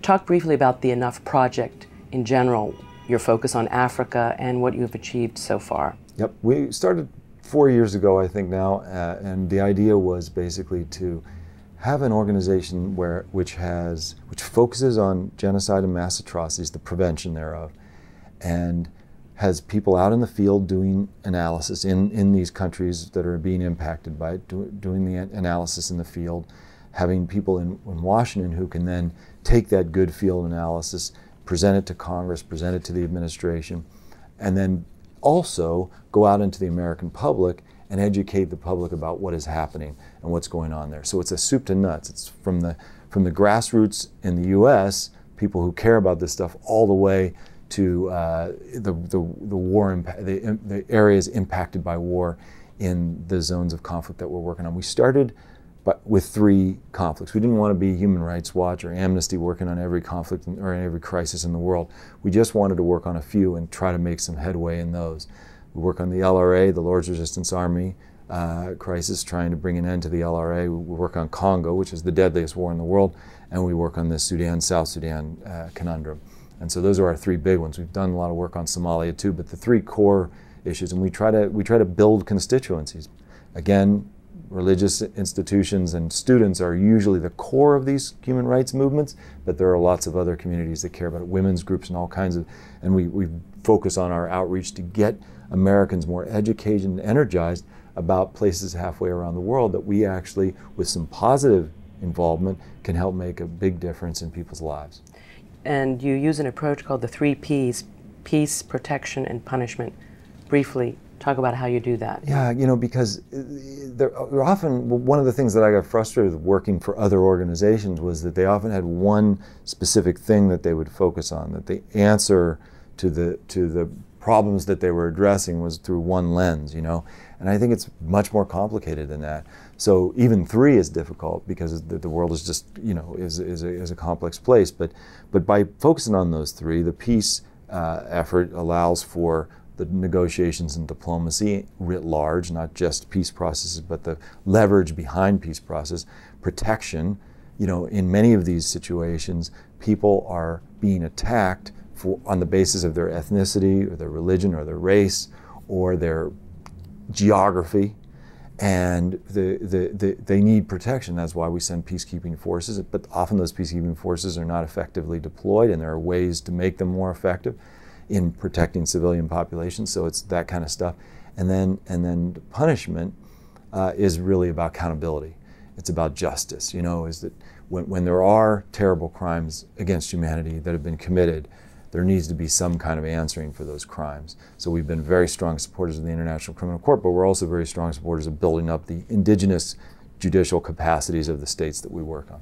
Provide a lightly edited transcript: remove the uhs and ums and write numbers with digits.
Talk briefly about the Enough Project in general, your focus on Africa and what you've achieved so far. Yep, we started 4 years ago, I think now, and the idea was basically to have an organization which focuses on genocide and mass atrocities, the prevention thereof, and has people out in the field doing analysis in these countries that are being impacted by it, doing the analysis in the field, having people in Washington who can then take that good field analysis, present it to Congress, present it to the administration, and then also go out into the American public and educate the public about what is happening and what's going on there. So it's a soup to nuts. It's from the grassroots in the U.S., people who care about this stuff, all the way to the areas impacted by war in the zones of conflict that we're working on. We started with 3 conflicts. We didn't want to be Human Rights Watch or Amnesty working on every conflict or every crisis in the world. We just wanted to work on a few and try to make some headway in those. We work on the LRA, the Lord's Resistance Army crisis, trying to bring an end to the LRA. We work on Congo, which is the deadliest war in the world, and we work on the Sudan, South Sudan conundrum. And so those are our 3 big ones. We've done a lot of work on Somalia too, but the 3 core issues, and we try to build constituencies. Again, religious institutions and students are usually the core of these human rights movements, but there are lots of other communities that care about it, women's groups and all kinds of, and we focus on our outreach to get Americans more educated and energized about places halfway around the world that we actually, with some positive involvement, can help make a big difference in people's lives. And you use an approach called the 3 Ps, peace, protection, and punishment. Briefly, talk about how you do that. Yeah, you know, because they're often, one of the things that I got frustrated with working for other organizations was that they often had one specific thing that they would focus on, that the answer to the problems that they were addressing was through one lens, you know. And I think it's much more complicated than that. So even 3 is difficult because the world is just, you know, is a complex place. But by focusing on those 3, the peace effort allows for the negotiations and diplomacy writ large, not just peace processes, but the leverage behind peace process. Protection, you know, in many of these situations, people are being attacked on the basis of their ethnicity or their religion or their race or their geography, and they need protection. That's why we send peacekeeping forces, but often those peacekeeping forces are not effectively deployed, and there are ways to make them more effective in protecting civilian populations. So it's that kind of stuff. And then punishment is really about accountability. It's about justice, you know, is that when there are terrible crimes against humanity that have been committed, there needs to be some kind of answering for those crimes. So we've been very strong supporters of the International Criminal Court, but we're also very strong supporters of building up the indigenous judicial capacities of the states that we work on.